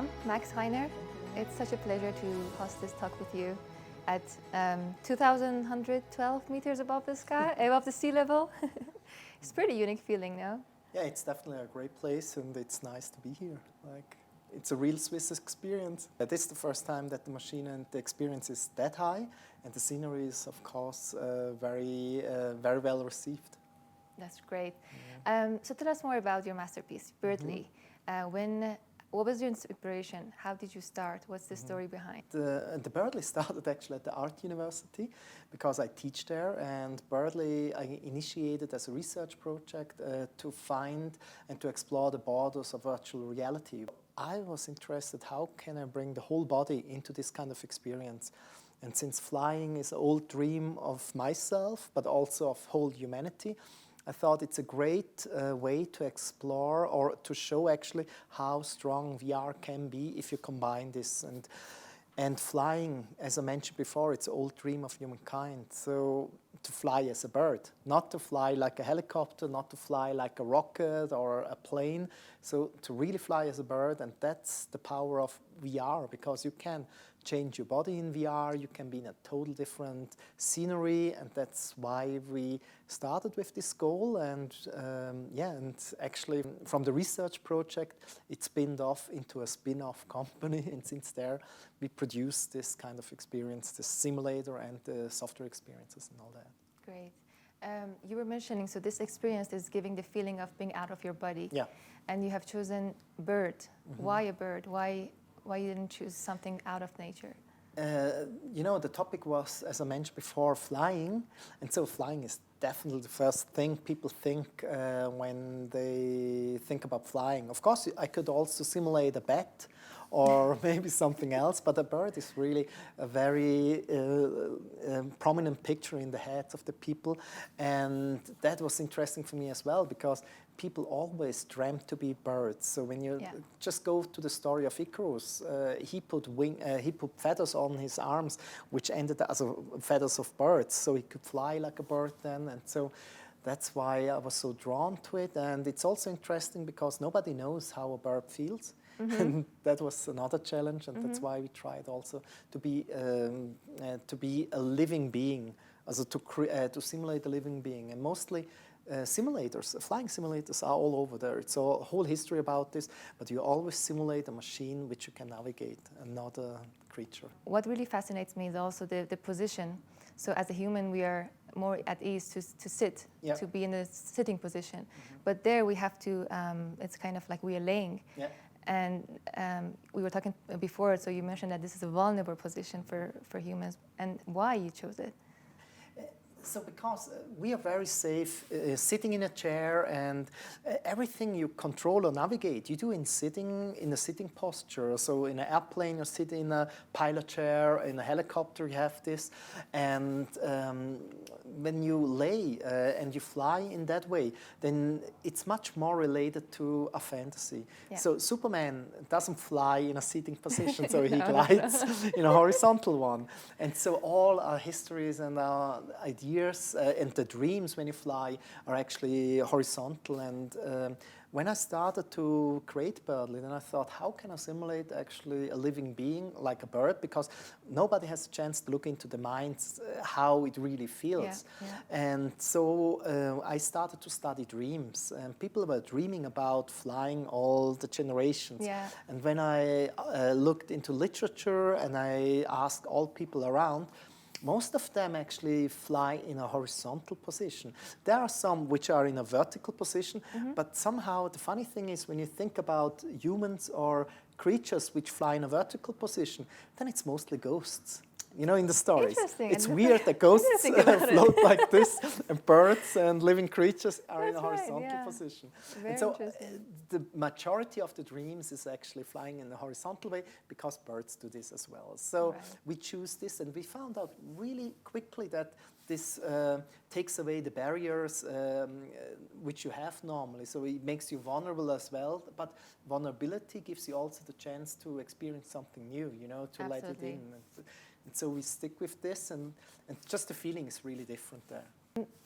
Welcome, Max Rheiner. It's such a pleasure to host this talk with you at 2,112 meters above the sky, above the sea level. It's a pretty unique feeling, no? Yeah, it's definitely a great place, and it's nice to be here. It's a real Swiss experience. This is the first time that the machine and the experience is that high, and the scenery is, of course, very well received. That's great. So tell us more about your masterpiece, Birdly. What was your inspiration? How did you start? What's the story behind? The Birdly started actually at the Art University because I teach there, and Birdly I initiated as a research project to find and to explore the borders of virtual reality. I was interested, how can I bring the whole body into this kind of experience? And since flying is an old dream of myself, but also of whole humanity, I thought it's a great way to explore or to show actually how strong VR can be if you combine this. And flying, as I mentioned before, it's an old dream of humankind. So to fly as a bird, not to fly like a helicopter, not to fly like a rocket or a plane. So to really fly as a bird, and that's the power of VR, because you can change your body in VR, you can be in a total different scenery, and that's why we started with this goal. And and actually from the research project, it spinned off into a spin-off company, and since there we produce this kind of experience, the simulator and the software experiences and all that. Great. You were mentioning, so this experience is giving the feeling of being out of your body. Yeah. And you have chosen bird. Why a bird? Why you didn't choose something out of nature? The topic was, as I mentioned before, flying. And so flying is definitely the first thing people think when they think about flying. Of course, I could also simulate a bat or maybe something else, but a bird is really a very prominent picture in the heads of the people. And that was interesting for me as well, because people always dreamt to be birds. So when you just go to the story of Icarus, he put feathers on his arms, which ended as feathers of birds. So he could fly like a bird then. And so that's why I was so drawn to it. And it's also interesting because nobody knows how a bird feels. And that was another challenge, and that's why we tried also to be a living being, also to simulate a living being. And mostly simulators, flying simulators are all over there. It's a whole history about this, but you always simulate a machine which you can navigate and not a creature. What really fascinates me is also the position. So as a human, we are more at ease to sit, to be in a sitting position. But there we have to, it's kind of like we are laying. Yeah. And we were talking before, so you mentioned that this is a vulnerable position for humans, and why you chose it? So because we are very safe sitting in a chair, and everything you control or navigate, you do in a sitting posture. So in an airplane, you sit in a pilot chair. In a helicopter, you have this. And when you lay and you fly in that way, then it's much more related to a fantasy. Yeah. So Superman doesn't fly in a sitting position, so he glides in a horizontal one. And so all our histories and our ideas and the dreams when you fly are actually horizontal. And when I started to create Birdly, then I thought, how can I simulate actually a living being like a bird? Because nobody has a chance to look into the minds, how it really feels. Yeah, yeah. And so I started to study dreams. And people were dreaming about flying all the generations. Yeah. And when I looked into literature and I asked all people around, most of them actually fly in a horizontal position. There are some which are in a vertical position, but somehow the funny thing is when you think about humans or creatures which fly in a vertical position, then it's mostly ghosts. You know, in the stories. It's weird that ghosts float like this, and birds and living creatures are in a horizontal position. Very and so the majority of the dreams is actually flying in a horizontal way, because birds do this as well. So we choose this, and we found out really quickly that this takes away the barriers which you have normally. So it makes you vulnerable as well, but vulnerability gives you also the chance to experience something new, to let it in. And so we stick with this, and just the feeling is really different there.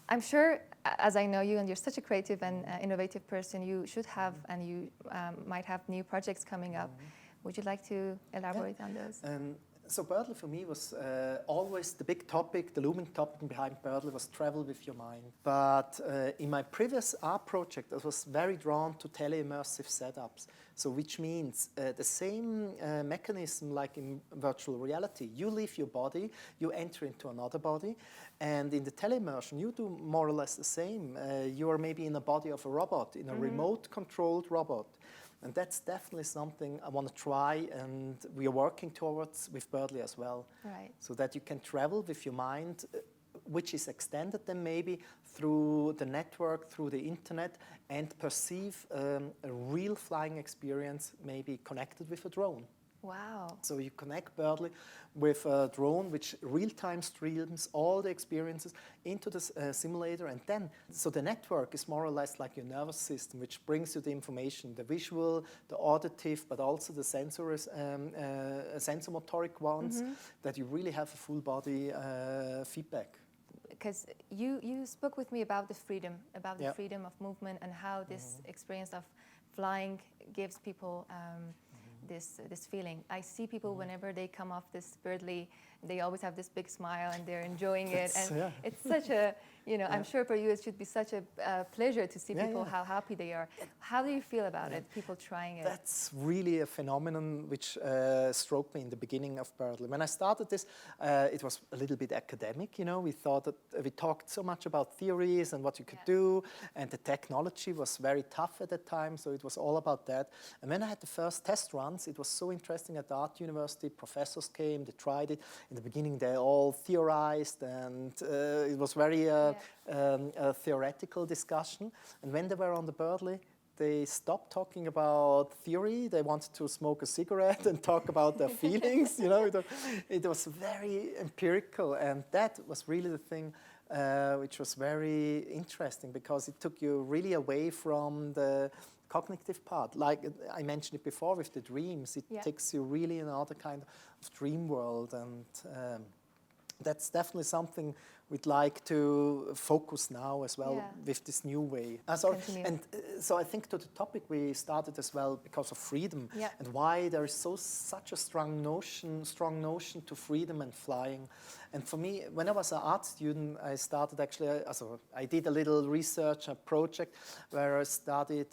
I'm sure, as I know you, and you're such a creative and innovative person, you should have, and you might have new projects coming up. Would you like to elaborate on those? So Birdly for me was always the big topic, the looming topic behind Birdly was travel with your mind. But in my previous art project, I was very drawn to tele-immersive setups. So which means the same mechanism like in virtual reality. You leave your body, you enter into another body, and in the tele-immersion, you do more or less the same. You are maybe in the body of a robot, in a remote-controlled robot. And that's definitely something I want to try, and we are working towards with Birdly as well. Right. So that you can travel with your mind, which is extended then maybe through the network, through the internet, and perceive a real flying experience, maybe connected with a drone. Wow. So you connect Birdly with a drone which real-time streams all the experiences into the simulator, and then, so the network is more or less like your nervous system, which brings you the information, the visual, the auditive, but also the sensomotoric ones, that you really have a full body feedback. Because you spoke with me about the freedom, the freedom of movement, and how this experience of flying gives people this feeling. I see people whenever they come off this Birdly, they always have this big smile and they're enjoying it. And it's such a, I'm sure for you it should be such a pleasure to see people how happy they are. How do you feel about it, people trying it? That's really a phenomenon which struck me in the beginning of Birdly. When I started this, it was a little bit academic, we thought that we talked so much about theories and what you could do, and the technology was very tough at that time, so it was all about that. And when I had the first test runs, it was so interesting at the art university. Professors came, they tried it. In the beginning, they all theorized, and it was very a theoretical discussion. And when they were on the Birdly, they stopped talking about theory. They wanted to smoke a cigarette and talk about their feelings. It was very empirical, and that was really the thing which was very interesting, because it took you really away from the cognitive part. Like I mentioned it before with the dreams, it takes you really in another kind of dream world, and that's definitely something we'd like to focus now as well with this new way. So I think to the topic we started as well because of freedom and why there is such a strong notion to freedom and flying. And for me, when I was an art student, I started I did a little research, a project where I studied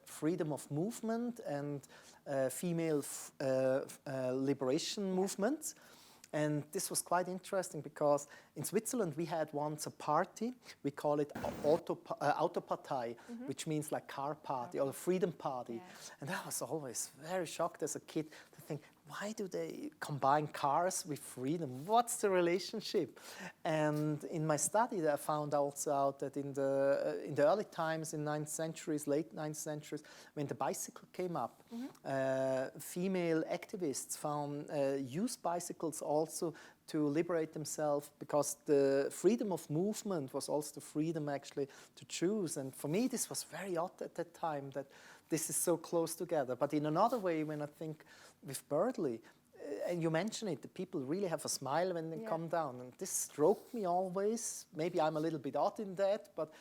freedom of movement and female liberation movements. And this was quite interesting because in Switzerland we had once a party, we call it Autopartei, which means like car party or freedom party. And I was always very shocked as a kid to think, why do they combine cars with freedom? What's the relationship? And in my study, I found also out that in the early times, in 9th centuries, late 9th centuries, when the bicycle came up, female activists used bicycles also to liberate themselves, because the freedom of movement was also the freedom actually to choose. And for me, this was very odd at that time that this is so close together. But in another way, when I think with Birdly, and you mention it, the people really have a smile when they come down. And this struck me always. Maybe I'm a little bit odd in that, but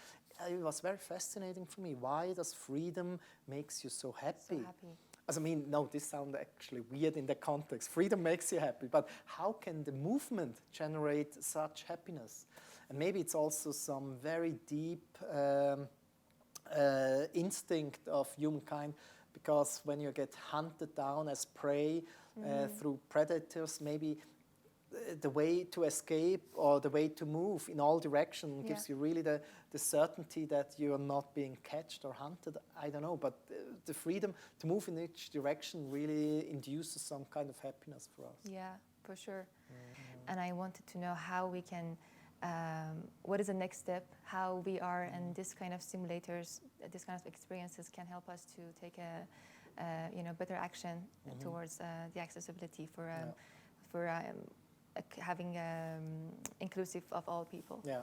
it was very fascinating for me. Why does freedom makes you so happy? No, this sounds actually weird in the context. Freedom makes you happy, but how can the movement generate such happiness? And maybe it's also some very deep instinct of humankind, because when you get hunted down as prey through predators, maybe the way to escape or the way to move in all directions gives you really the certainty that you are not being catched or hunted. I don't know, but the freedom to move in each direction really induces some kind of happiness for us. Yeah, for sure. And I wanted to know how we can, what is the next step, how VR and this kind of simulators, this kind of experiences can help us to take a better action towards the accessibility for having inclusive of all people. Yeah,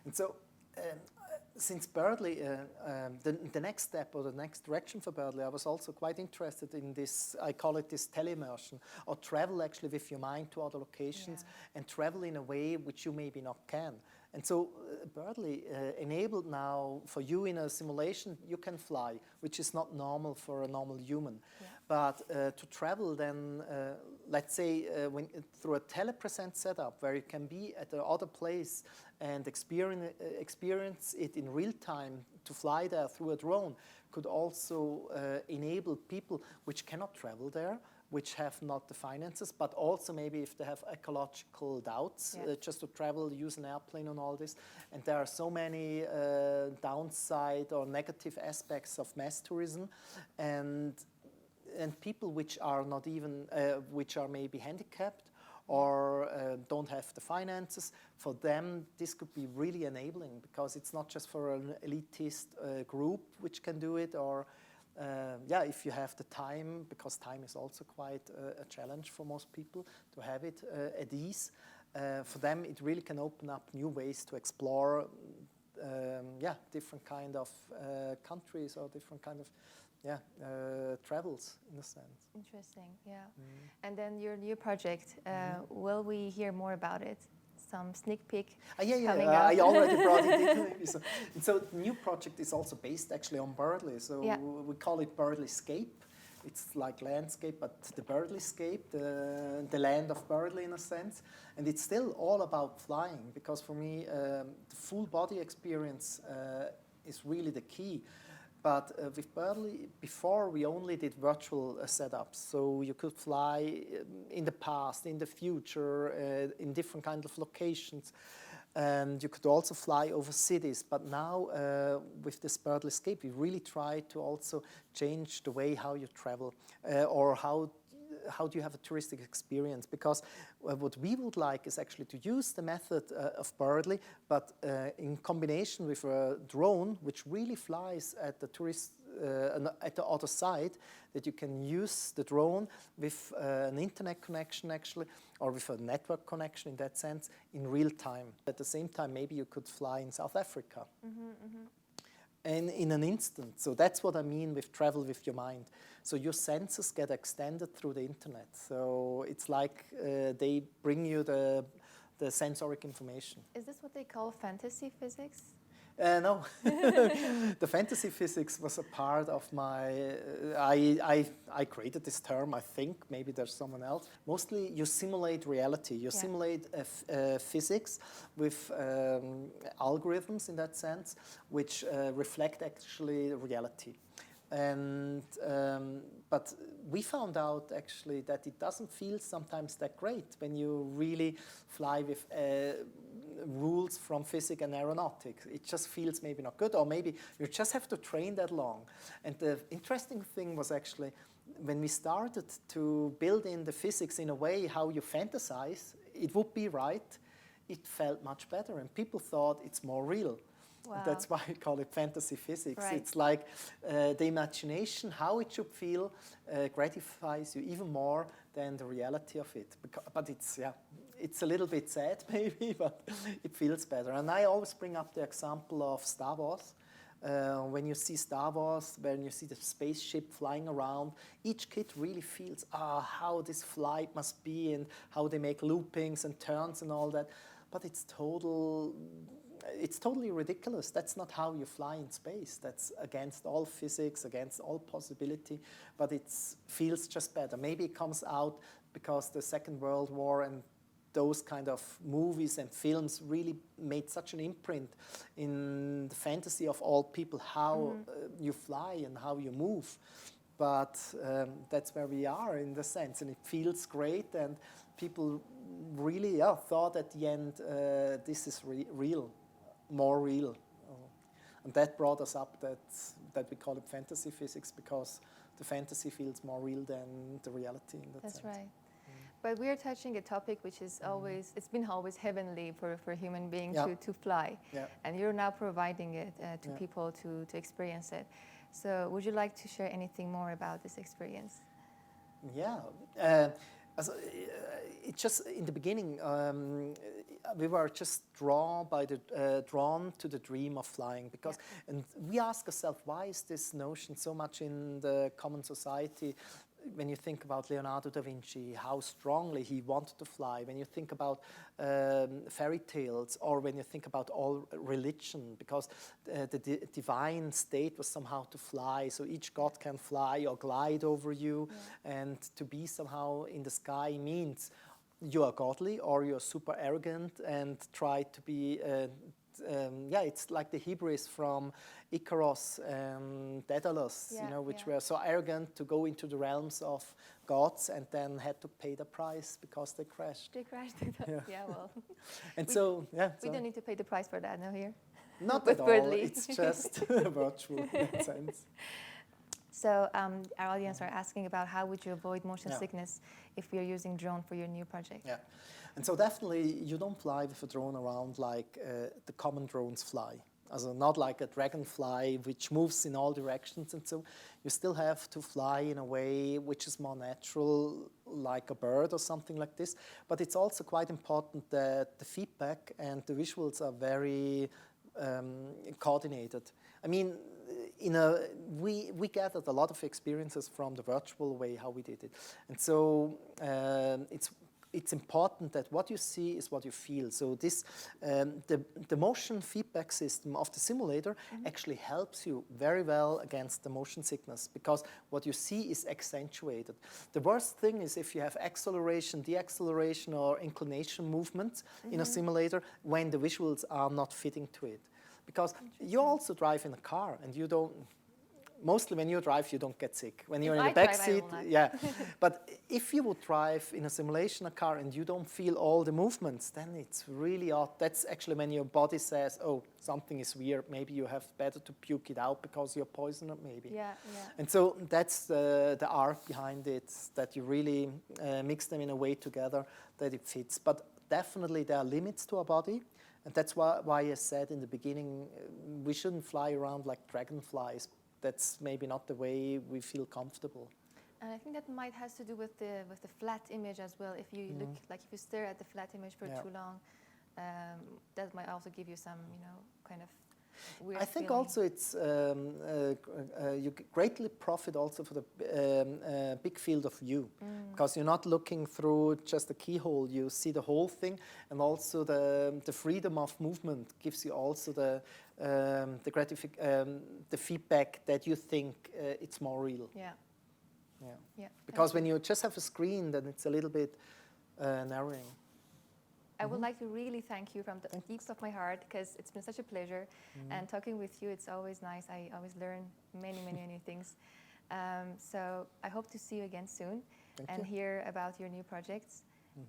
and so since Birdly, the next step or the next direction for Birdly, I was also quite interested in this, I call it this teleimmersion, or travel actually with your mind to other locations and travel in a way which you maybe not can. And so Birdly enabled now for you in a simulation, you can fly, which is not normal for a normal human. But to travel then, let's say through a telepresence setup where you can be at the other place and experience it in real time, to fly there through a drone could also enable people which cannot travel there, which have not the finances, but also maybe if they have ecological doubts, just to travel, use an airplane and all this. And there are so many downside or negative aspects of mass tourism, and people which are not even, which are maybe handicapped or don't have the finances. For them, this could be really enabling, because it's not just for an elitist group which can do it, or if you have the time, because time is also quite a challenge for most people to have it at ease. For them, it really can open up new ways to explore, different kind of countries or different kind of travels, in a sense. Interesting, yeah. And then your new project, will we hear more about it? Some sneak peek coming up? I already brought it in. Maybe. So the new project is also based actually on Birdly. So we call it Birdscape. It's like landscape, but the Birdscape, the land of Birdly in a sense. And it's still all about flying, because for me, the full body experience is really the key. But with Birdly, before we only did virtual setups, so you could fly in the past, in the future, in different kinds of locations, and you could also fly over cities. But now, with this Birdscape, we really try to also change the way how you travel, or how do you have a touristic experience? Because what we would like is actually to use the method of Birdly, but in combination with a drone, which really flies at the tourist at the other side, that you can use the drone with an internet connection actually, or with a network connection in that sense, in real time. At the same time, maybe you could fly in South Africa. And in an instant. So that's what I mean with travel with your mind. So your senses get extended through the internet. So it's like they bring you the sensoric information. Is this what they call fantasy physics? No. The fantasy physics was a part of my... I created this term, I think. Maybe there's someone else. Mostly you simulate reality. You simulate physics with algorithms in that sense, which reflect actually reality. And but we found out actually that it doesn't feel sometimes that great when you really fly with rules from physics and aeronautics. It just feels maybe not good, or maybe you just have to train that long. And the interesting thing was actually when we started to build in the physics in a way how you fantasize, it would be right, it felt much better, and people thought it's more real. Wow. That's why we call it fantasy physics. Right. It's like the imagination, how it should feel, gratifies you even more than the reality of it. But it's a little bit sad maybe, but it feels better. And I always bring up the example of Star Wars. When you see Star Wars, when you see the spaceship flying around, each kid really feels, how this flight must be and how they make loopings and turns and all that. But it's totally ridiculous. That's not how you fly in space. That's against all physics, against all possibility, but it feels just better. Maybe it comes out because the Second World War and those kind of movies and films really made such an imprint in the fantasy of all people, how you fly and how you move. But that's where we are in the sense, and it feels great, and people really thought at the end this is real. More real. And that brought us up that we call it fantasy physics, because the fantasy feels more real than the reality in that sense. That's right. But we are touching a topic which is it's been always heavenly for a human being to fly. Yeah. And you're now providing it to people to experience it. So would you like to share anything more about this experience? Yeah. It's just in the beginning, we were just drawn to the dream of flying, because, and we ask ourselves, why is this notion so much in the common society? when you think about Leonardo da Vinci, how strongly he wanted to fly, when you think about fairy tales, or when you think about all religion, because the divine state was somehow to fly, so each god can fly or glide over you, and to be somehow in the sky means you are godly or you're super arrogant and try to be it's like the Hebrews from Icarus and Daedalus, which were so arrogant to go into the realms of gods and then had to pay the price because they crashed. They crashed. Well. And we don't need to pay the price for that, no, here. Not at all. It's just virtual in that sense. So our audience are asking about how would you avoid motion sickness if we are using drone for your new project? Yeah, and so definitely you don't fly with a drone around like the common drones fly. Also not like a dragonfly which moves in all directions, and so you still have to fly in a way which is more natural, like a bird or something like this. But it's also quite important that the feedback and the visuals are very coordinated. I mean, we gathered a lot of experiences from the virtual way how we did it, and so it's important that what you see is what you feel. So this the motion feedback system of the simulator actually helps you very well against the motion sickness, because what you see is accentuated. The worst thing is if you have acceleration, deacceleration, or inclination movements in a simulator when the visuals are not fitting to it. Because you also drive in a car and you don't, mostly when you drive you don't get sick. When you're in the back seat, But if you would drive in a simulation a car and you don't feel all the movements, then it's really odd. That's actually when your body says, oh, something is weird, maybe you have better to puke it out because you're poisoned maybe. And so that's the art behind it, that you really mix them in a way together that it fits. But definitely there are limits to our body. And that's why I said in the beginning, we shouldn't fly around like dragonflies. That's maybe not the way we feel comfortable. And I think that might has to do with the flat image as well. If you look, like if you stare at the flat image for too long, that might also give you some, kind of weird I think feeling. also it's you greatly profit also for the big field of view, because you're not looking through just a keyhole. You see the whole thing, and also the freedom of movement gives you also the feedback that you think it's more real. Because when you just have a screen, then it's a little bit narrowing. I would like to really thank you from the deeps of my heart, because it's been such a pleasure. And talking with you, it's always nice. I always learn many, many new things. So I hope to see you again soon and hear about your new projects.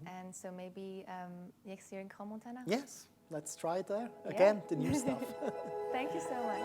And so maybe next year in Crans-Montana? Yes, let's try it there. Again, the new stuff. Thank you so much.